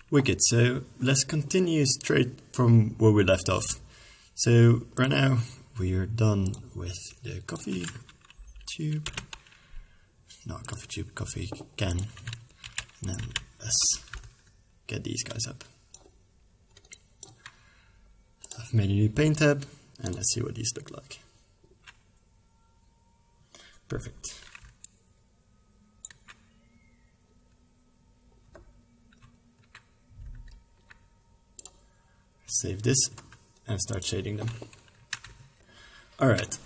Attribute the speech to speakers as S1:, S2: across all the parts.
S1: Wicked, so let's continue straight from where we left off. So right now we are done with the coffee tube, not coffee tube, coffee can, and then let's get these guys up. I've made a new paint tab, and let's see what these look like. Perfect. Save this and start shading them. Alright.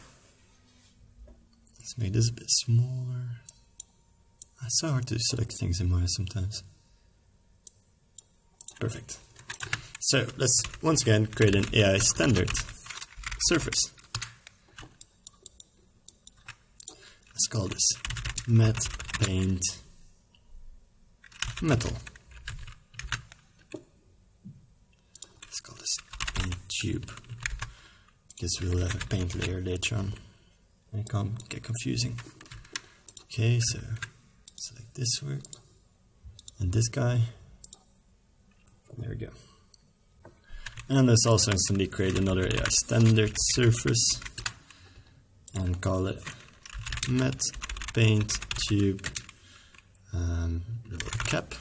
S1: Let's make this a bit smaller. It's so hard to select things in Maya sometimes. Perfect. So let's once again create an AI standard surface. Let's call this matte paint metal. Let's call this paint tube, because we'll have a paint layer later on. It can't get confusing. Okay, so select this one and this guy. There we go. And let's also instantly create another AI standard surface and call it matte paint tube little cap,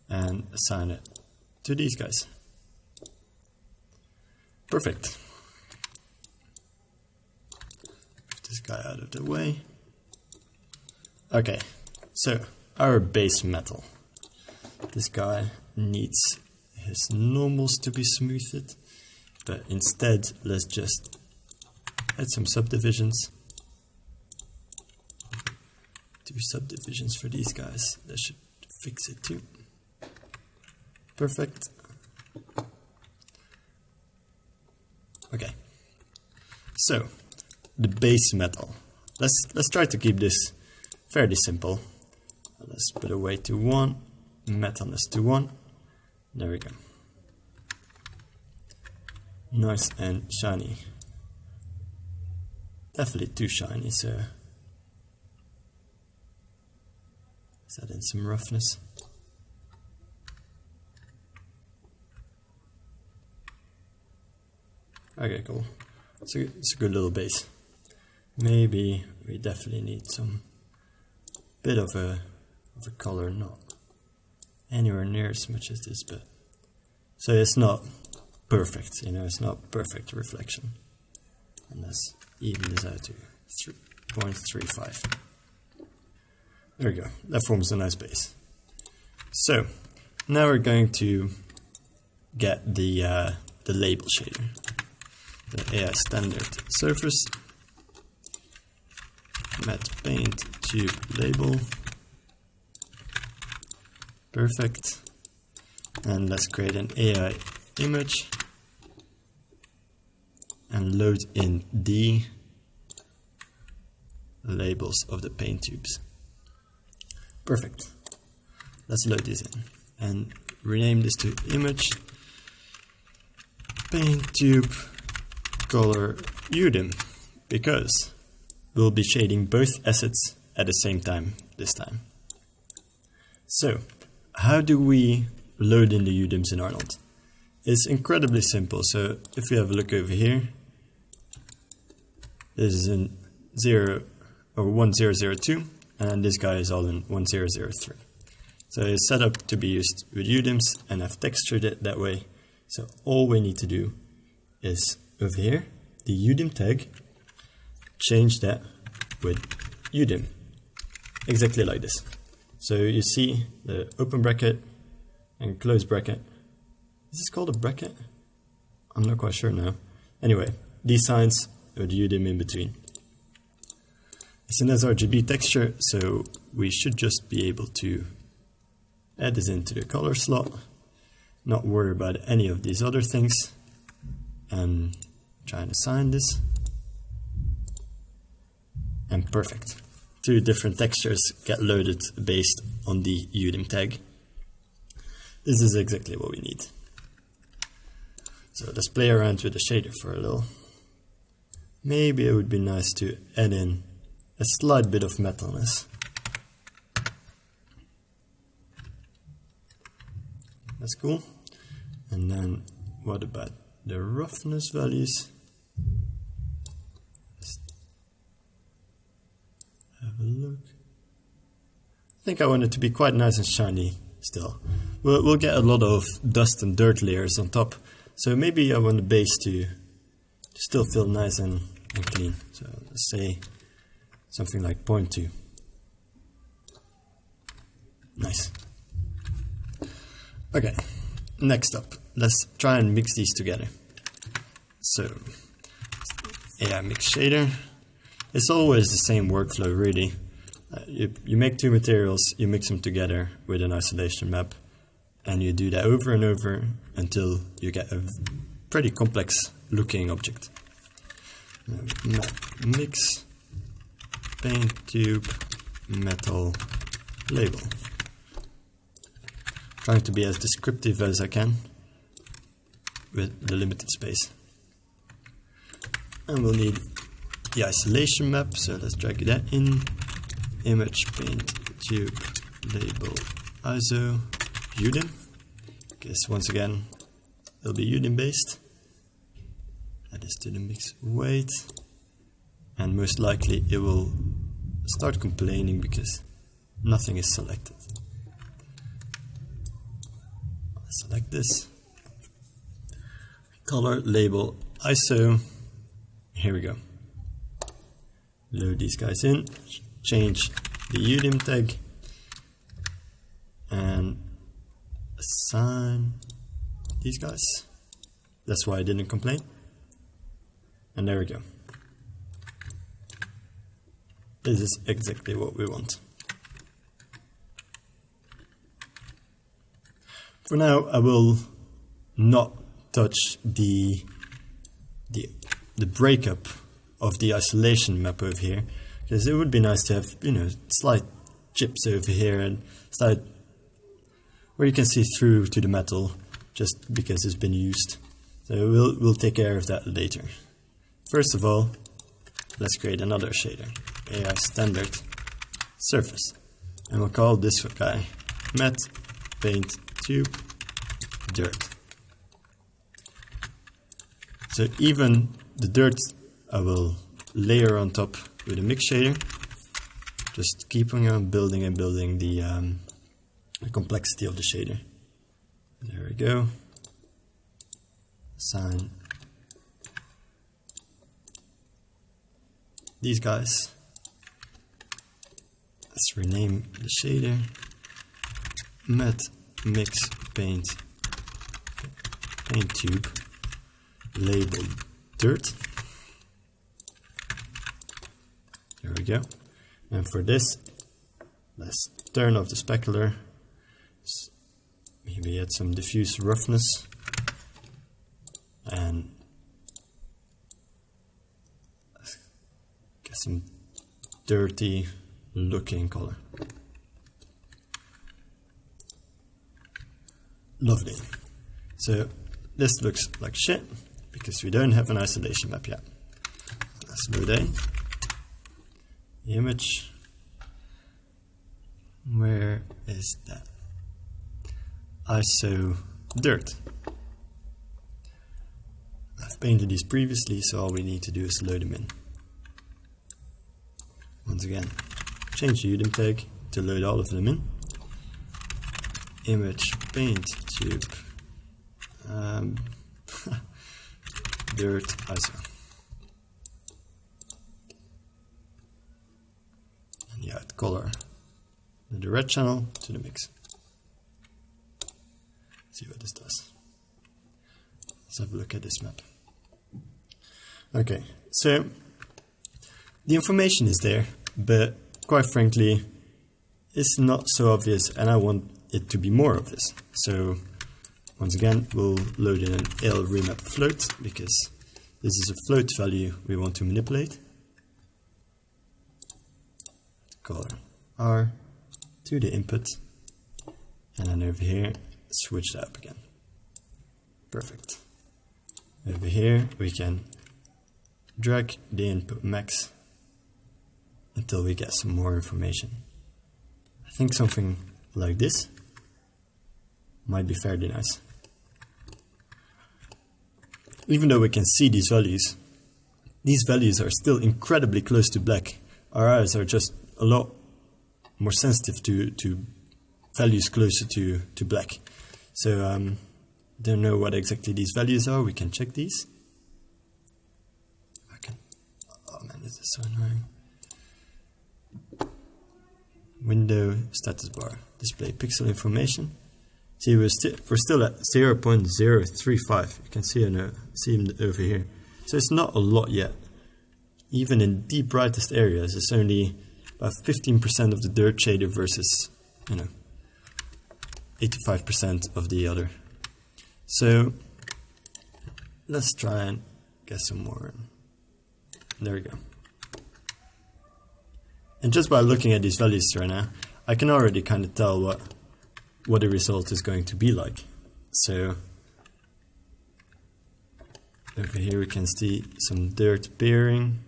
S1: and assign it to these guys. Perfect. Move this guy out of the way. Okay, so our base metal. This guy needs his normals to be smoothed, but instead let's just add some subdivisions. 2 subdivisions for these guys. That should fix it too. Perfect. Okay. So the base metal. Let's try to keep this fairly simple. Let's put a weight to 1, metalness to 1. There we go. Nice and shiny. Definitely too shiny, so let's add in some roughness. Okay, cool. It's a good little base. Maybe we definitely need some bit of a color, not anywhere near as much as this, but so it's not perfect, you know, it's not perfect reflection. And let's even this out to 3.35. There we go. That forms a nice base. So now we're going to get the label shader, the AI standard surface, matte paint tube label. Perfect. And let's create an AI image and load in the labels of the paint tubes. Perfect. Let's load this in and rename this to image paint tube color UDIM, because we'll be shading both assets at the same time this time. So how do we load in the UDIMs in Arnold? It's incredibly simple. So if we have a look over here, this is in 1002, and this guy is all in 1003. So it's set up to be used with UDIMs, and I've textured it that way. So all we need to do is over here, the UDIM tag, change that with UDIM, exactly like this. So you see the open bracket and close bracket. Is this called a bracket? I'm not quite sure now. Anyway, these signs with UDIM in between. It's an sRGB texture, so we should just be able to add this into the color slot, not worry about any of these other things, and try and assign this. And perfect. 2 different textures get loaded based on the UDIM tag. This is exactly what we need. So let's play around with the shader for a little. Maybe it would be nice to add in a slight bit of metalness. that's cool. And then what about the roughness values? Let's have a look. I think I want it to be quite nice and shiny still. We'll get a lot of dust and dirt layers on top, so maybe I want the base to still feel nice and clean. So let's say something like 0.2. Nice. Okay, next up, let's try and mix these together. So, AI Mix Shader. It's always the same workflow, really. You make two materials, you mix them together with an isolation map, and you do that over and over until you get a pretty complex looking object. Map mix paint tube metal label. Trying to be as descriptive as I can with the limited space. And we'll need the isolation map, so let's drag that in. Image paint tube label ISO UDIM, because once again it'll be UDIM based. Add this to the mix weight, and most likely it will start complaining because nothing is selected. Select this. Color label ISO. Here we go. Load these guys in. Change the UDIM tag. And assign these guys. That's why I didn't complain. And there we go. This is exactly what we want. For now, I will not touch the breakup of the isolation map over here, because it would be nice to have, you know, slight chips over here and slight where you can see through to the metal, just because it's been used. So we'll take care of that later. First of all, let's create another shader, AI standard surface, and we'll call this guy Matte Paint Tube Dirt. So even the dirt I will layer on top with a mix shader, just keeping on building and building the complexity of the shader. There we go. Assign these guys. Let's rename the shader Matte Mix Paint Tube label Dirt. There we go. And for this, let's turn off the specular. Maybe add some diffuse roughness and get some dirty looking color. Lovely. So this looks like shit because we don't have an isolation map yet. Let's load in the image. Where is that? ISO dirt. I've painted these previously, so all we need to do is load them in. Once again, change the UDIM tag to load all of them in. Image paint tube dirt ISO. And yeah, add color the red channel to the mix. See what this does. Let's have a look at this map. Okay, so the information is there, but quite frankly, it's not so obvious, and I want it to be more obvious. So once again, we'll load in an L remap float, because this is a float value we want to manipulate. Color R to the input, and then over here, switch that up again. Perfect. Over here, we can drag the input max until we get some more information. I think something like this. might be fairly nice. Even though we can see these values are still incredibly close to black. Our eyes are just a lot more sensitive to values closer to black. So don't know what exactly these values are. We can check these. Oh man, this is so annoying. Window status bar, display pixel information. See, we're still at 0.035. You can see it over here. So it's not a lot yet. Even in the brightest areas, it's only about 15% of the dirt shader versus 85% of the other. So let's try and get some more. There we go. And just by looking at these values right now, I can already kind of tell what the result is going to be like. So over here we can see some dirt appearing.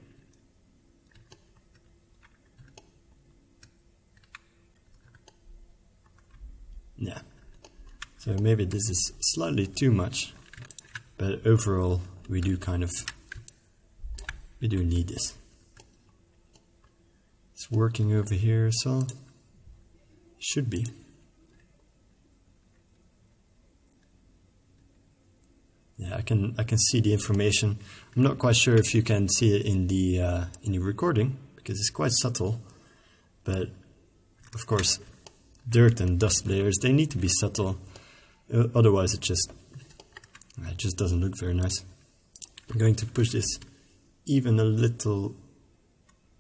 S1: Yeah. So maybe this is slightly too much, but overall we do need this. It's working over here, so should be. Yeah, I can see the information. I'm not quite sure if you can see it in the recording because it's quite subtle, but of course, dirt and dust layers, they need to be subtle. Otherwise, it just doesn't look very nice. I'm going to push this even a little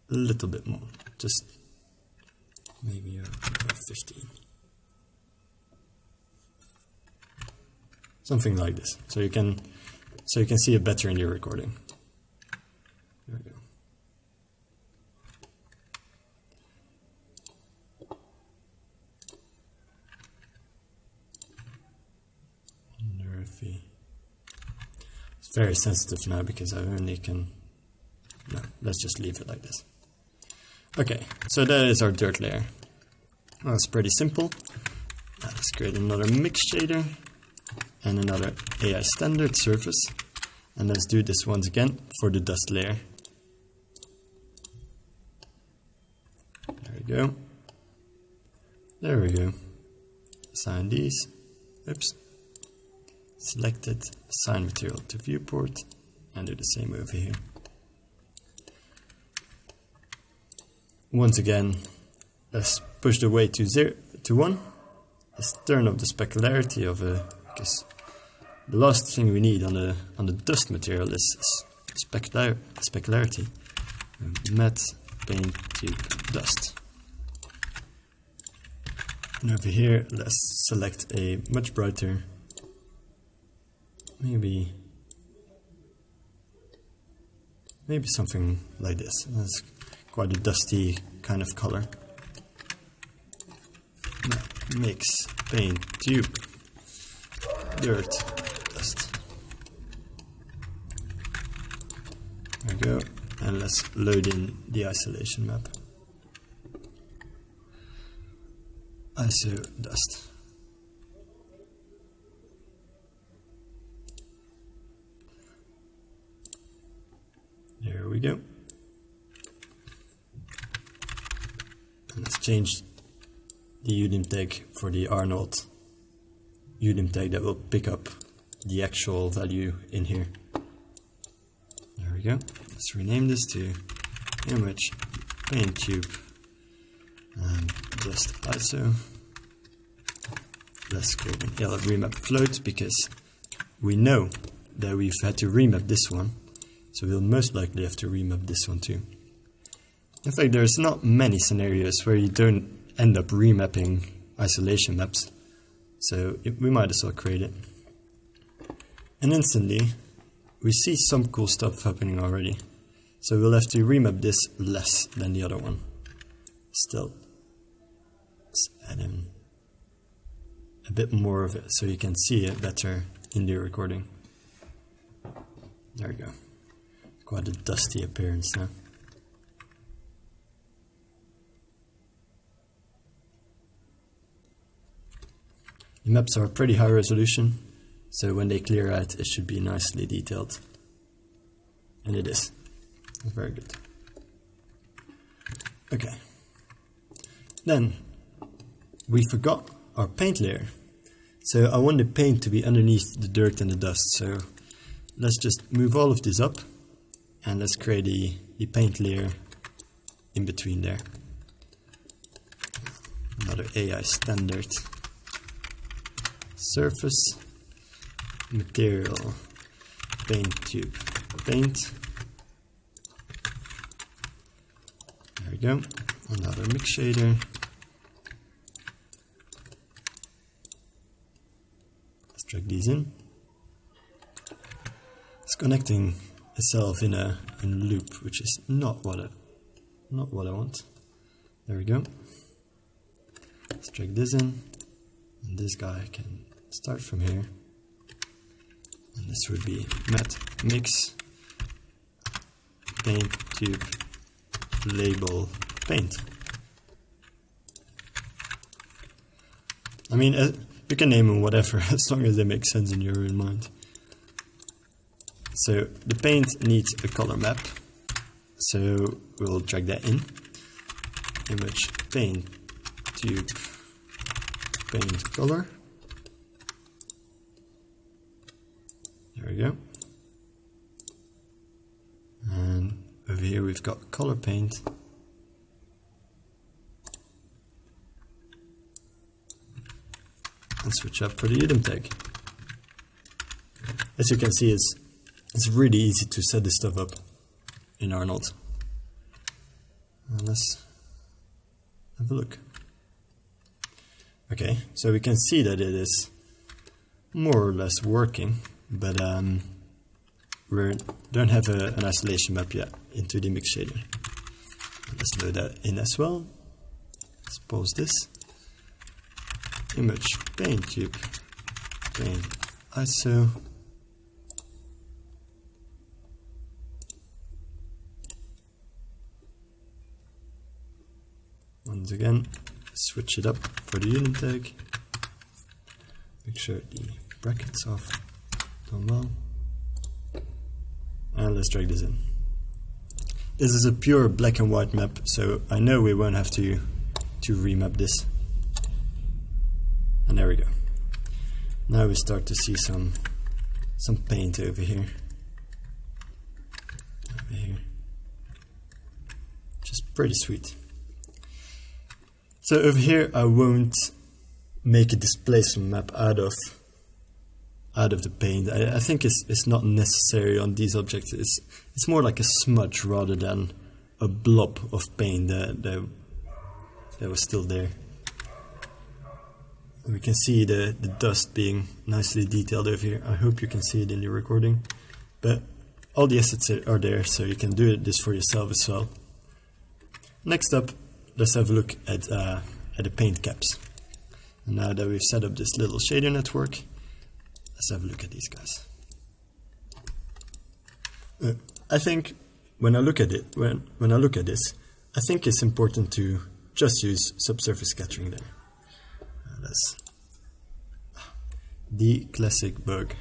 S1: bit more, just maybe 15, something like this. So you can see it better in your recording. There we go. It's very sensitive now because I only can. No, let's just leave it like this. Okay, so that is our dirt layer. Well, it's pretty simple. Let's create another mix shader and another AI standard surface. And let's do this once again for the dust layer. There we go. There we go. Assign these. Oops. Select it, assign material to viewport, and do the same over here. Once again, let's push the weight to 0 to 1. Let's turn off the specularity of because the last thing we need on the dust material is specularity. Matte paint tube dust. And over here, let's select a much brighter. Maybe something like this. That's quite a dusty kind of color. Mix paint tube dirt dust. There we go. And let's load in the isolation map. ISO dust. There we go. And let's change the UDIM tag for the Arnold UDIM tag that will pick up the actual value in here. There we go. Let's rename this to image paint tube and just ISO. Let's create an remap float because we know that we've had to remap this one. So we'll most likely have to remap this one too. In fact, there's not many scenarios where you don't end up remapping isolation maps. So we might as well create it. And instantly, we see some cool stuff happening already. So we'll have to remap this less than the other one. Still, let's add in a bit more of it so you can see it better in the recording. There we go. Quite a dusty appearance now. The maps are pretty high resolution, so when they clear out, it should be nicely detailed. And it is. It's very good. Okay. Then, we forgot our paint layer. So I want the paint to be underneath the dirt and the dust, so let's just move all of this up and let's create the paint layer in between there. Another AI standard. Surface, material, paint tube, paint. There we go. Another mix shader. Let's drag these in. It's connecting itself in a loop, which is not what I want. There we go. Let's drag this in, and this guy can start from here. And this would be matte mix paint tube label paint. I mean, you can name them whatever as long as they make sense in your own mind. So the paint needs a color map, so we'll drag that in. Image paint tube paint color. There we go. And over here we've got color paint. And switch up for the item tag. As you can see, it's really easy to set this stuff up in Arnold. Let's have a look. Okay, so we can see that it is more or less working, but we don't have an isolation map yet into the mix shader. Let's load that in as well. Let's pause this. Image paint tube paint ISO. Once again, switch it up for the unit tag. Make sure the brackets are done well. And let's drag this in. This is a pure black and white map, so I know we won't have to remap this. And there we go. Now we start to see some paint over here. Over here. Just pretty sweet. So over here I won't make a displacement map out of the paint. I think it's not necessary on these objects. It's more like a smudge rather than a blob of paint that was still there. We can see the dust being nicely detailed over here. I hope you can see it in the recording. But all the assets are there, so you can do this for yourself as well. Next up, let's have a look at the paint caps. And now that we've set up this little shader network, let's have a look at these guys. I think when I look at it, when I look at this, I think it's important to just use subsurface scattering there. That's the classic bug.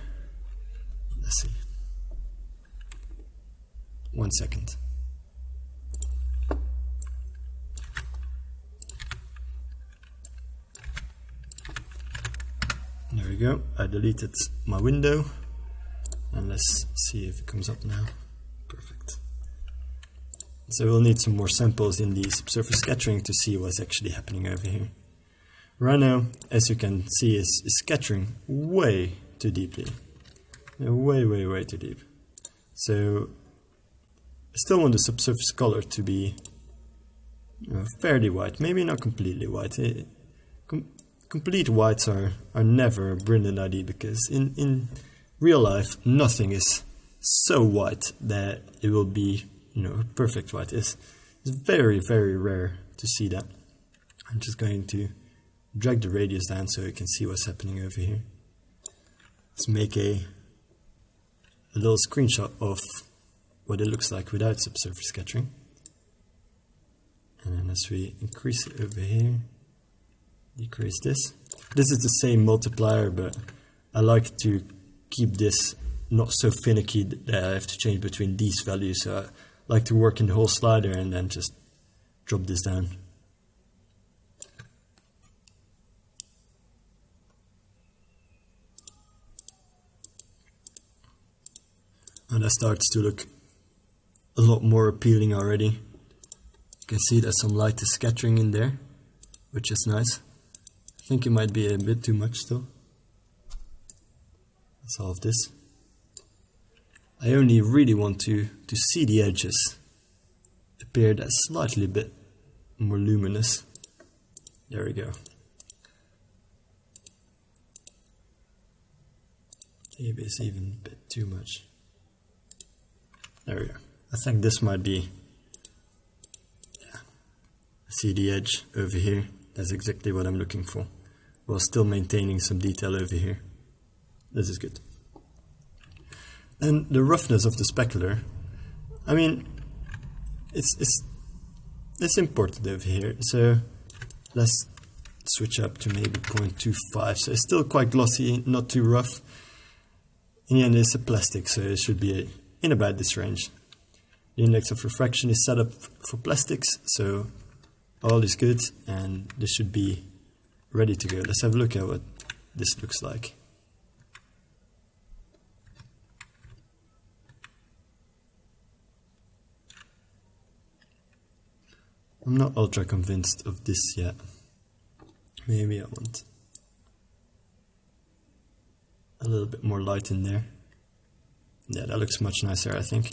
S1: Let's see. 1 second. There we go. I deleted my window. And let's see if it comes up now. Perfect. So we'll need some more samples in the subsurface scattering to see what's actually happening over here. Right now, as you can see, is scattering way too deeply. Way too deep. So I still want the subsurface color to be fairly white, maybe not completely white. Complete whites are never a brilliant idea, because in real life nothing is so white that it will be perfect white. It's very rare to see that. I'm just going to drag the radius down so you can see what's happening over here. Let's make a little screenshot of what it looks like without subsurface scattering. And then as we increase it over here, decrease this, This is the same multiplier, but I like to keep this not so finicky that I have to change between these values. So I like to work in the whole slider and then just drop this down. And that starts to look a lot more appealing already. You can see there's some lighter scattering in there, which is nice. I think it might be a bit too much still. Let's solve this. I only really want to see the edges appear that slightly bit more luminous. There we go. Maybe it's even a bit too much. There we go. I think this might be, yeah, see the edge over here. That's exactly what I'm looking for, while still maintaining some detail over here. This is good. And the roughness of the specular, I mean, it's important over here. So let's switch up to maybe 0.25. So it's still quite glossy, not too rough. In the end, it's a plastic, so it should be in about this range. The index of refraction is set up for plastics, so all is good, and this should be ready to go. Let's have a look at what this looks like. I'm not ultra convinced of this yet. Maybe I want a little bit more light in there. Yeah, that looks much nicer, I think.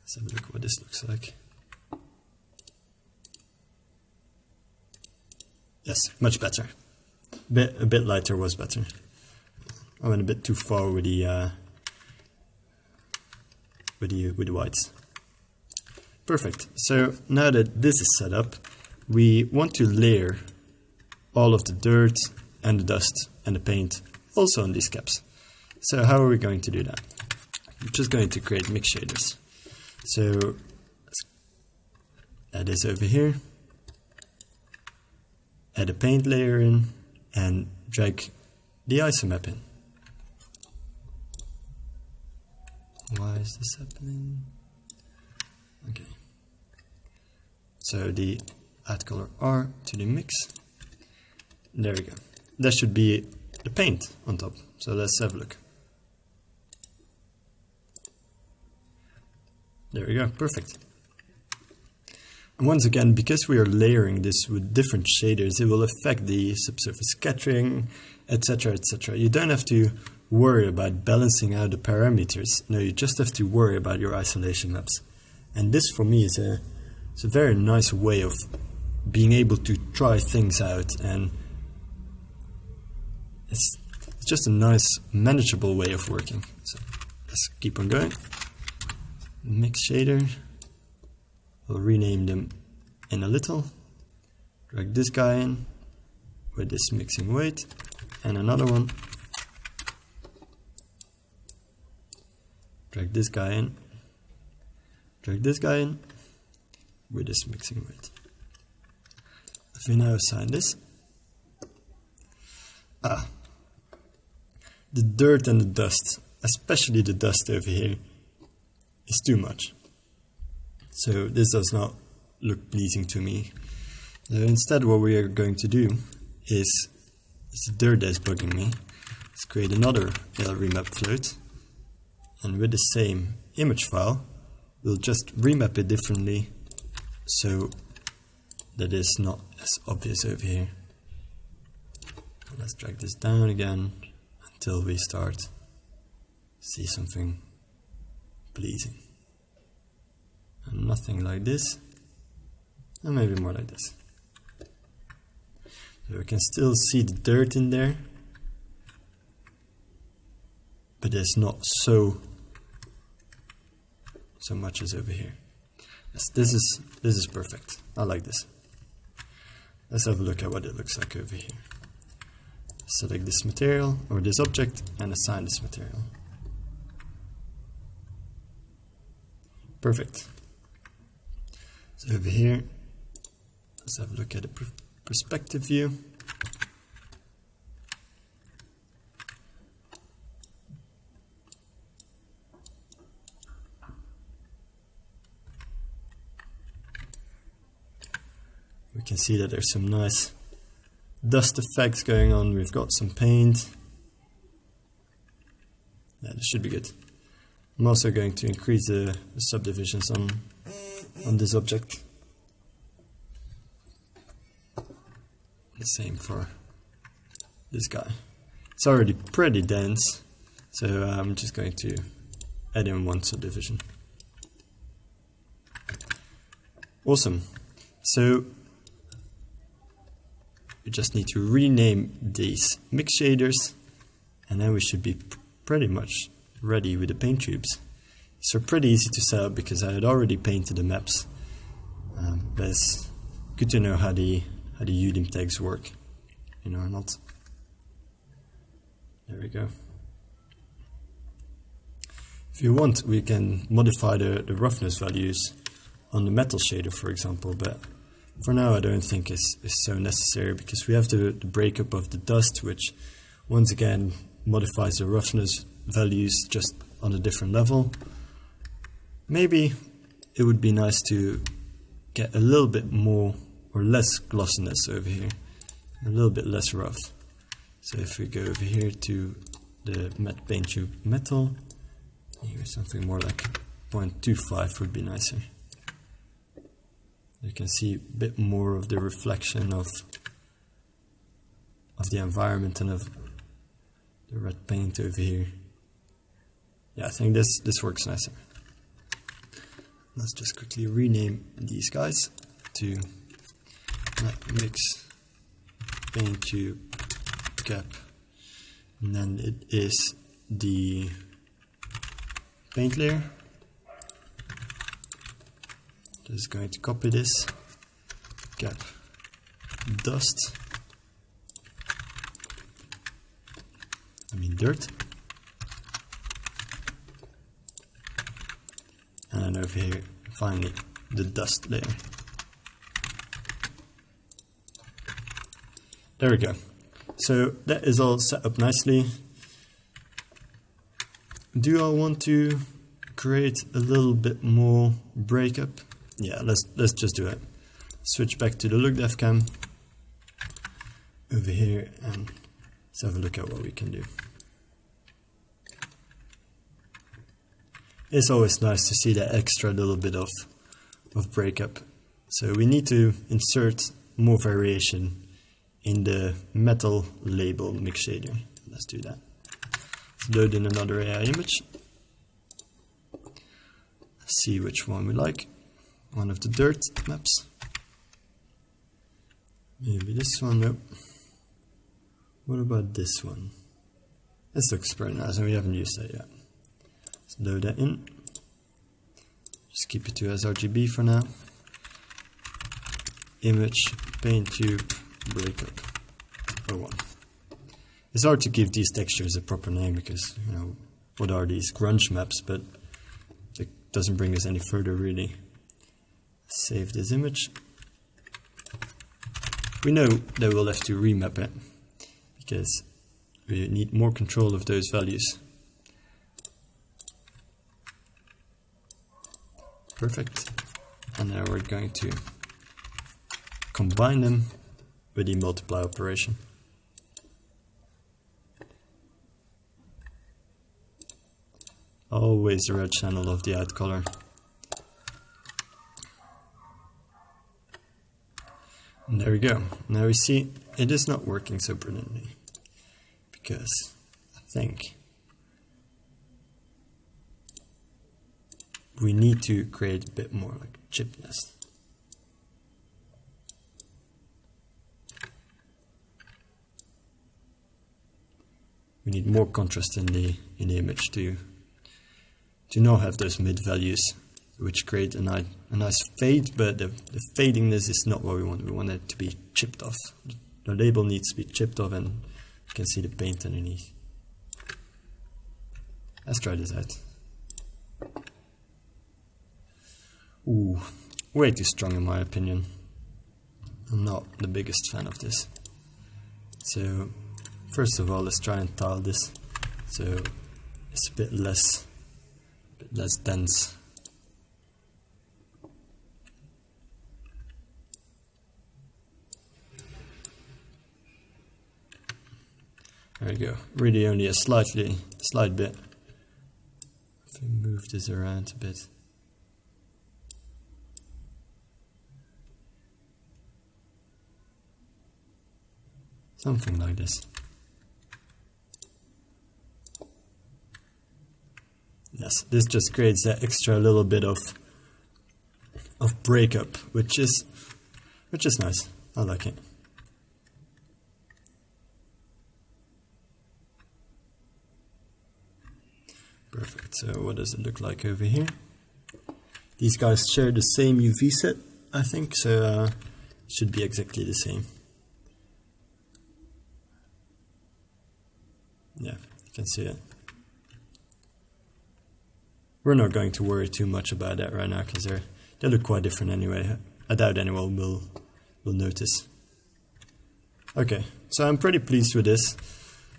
S1: Let's have a look at what this looks like. Yes, much better. A bit lighter was better. I went a bit too far with the whites. Perfect. So now that this is set up, we want to layer all of the dirt and the dust and the paint also on these caps. So how are we going to do that? I'm just going to create mix shaders. So let's add this over here, add a paint layer in, and drag the isomap in. Why is this happening? Okay. So the add color R to the mix. There we go. That should be the paint on top. So let's have a look. There we go, perfect. And once again, because we are layering this with different shaders, it will affect the subsurface scattering, etc., etc. You don't have to worry about balancing out the parameters. No, you just have to worry about your isolation maps. And this, for me, is a very nice way of being able to try things out, and it's just a nice, manageable way of working. So let's keep on going. Mix shader. We'll rename them in a little. Drag this guy in with this mixing weight, and another one. Drag this guy in. Drag this guy in with this mixing weight. If we now assign this, the dirt and the dust, especially the dust over here, is too much. So this does not look pleasing to me. So instead, what we are going to do is the dirt that is bugging me. Let's create another remap float, and with the same image file, we'll just remap it differently so that it's not as obvious over here. Let's drag this down again until we start to see something pleasing. And nothing like this, and maybe more like this. So we can still see the dirt in there, but it's not so much as over here. Yes, this is perfect. I like this. Let's have a look at what it looks like over here. Select this material or this object and assign this material. Perfect. So over here, let's have a look at the perspective view. can see that there's some nice dust effects going on. We've got some paint. Yeah, this should be good. I'm also going to increase the subdivisions on this object. The same for this guy. It's already pretty dense, so I'm just going to add in one subdivision. Awesome. So we just need to rename these mix shaders, and then we should be pretty much ready with the paint tubes. So pretty easy to set up because I had already painted the maps. But it's good to know how the UDIM tags work in Arnold. There we go. If you want, we can modify the roughness values on the metal shader, for example, but for now I don't think it's so necessary because we have the breakup of the dust, which once again modifies the roughness values just on a different level. Maybe it would be nice to get a little bit more or less glossiness over here, a little bit less rough. So if we go over here to the matte paint tube metal, here's something more like 0.25 would be nicer. You can see a bit more of the reflection of the environment and of the red paint over here. Yeah, I think this works nicer. Let's just quickly rename these guys to mix paint tube cap, and then it is the paint layer. Just going to copy this cap dust, dirt, and over here finally the dust layer. There we go. So that is all set up nicely. Do I want to create a little bit more breakup? Yeah, let's just do it. Switch back to the look dev cam over here and let's have a look at what we can do. It's always nice to see that extra little bit of breakup. So we need to insert more variation in the metal label mix shader. Let's do that. Let's load in another AI image. Let's see which one we like. One of the dirt maps. Maybe this one, nope. What about this one? This looks pretty nice and we haven't used that yet. Let's load that in. Just keep it to sRGB for now. Image, paint tube, breakup 01. It's hard to give these textures a proper name because, what are these grunge maps, but it doesn't bring us any further really. Save this image. We know that we'll have to remap it because we need more control of those values. Perfect. And now we're going to combine them with the multiply operation. Always the red channel of the out color. And there we go. Now we see it is not working so brilliantly because I think we need to create a bit more like chipness. We need more contrast in the image to not have those mid values which create a nice fade, but the fadingness is not what we want. We want it to be chipped off. The label needs to be chipped off and you can see the paint underneath. Let's try this out. Ooh, way too strong in my opinion. I'm not the biggest fan of this. So first of all, let's try and tile this so it's a bit less dense. There we go. Really only a slight bit. If we move this around a bit. Something like this. Yes, this just creates that extra little bit of breakup, which is nice. I like it. Perfect. So what does it look like over here? These guys share the same UV set, I think, so it should be exactly the same. Yeah, you can see it. We're not going to worry too much about that right now because they look quite different anyway. I doubt anyone will notice. Okay, so I'm pretty pleased with this.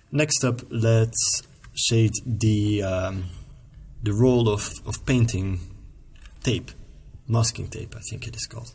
S1: Next up, let's shade the roll of painting tape, masking tape, I think it is called.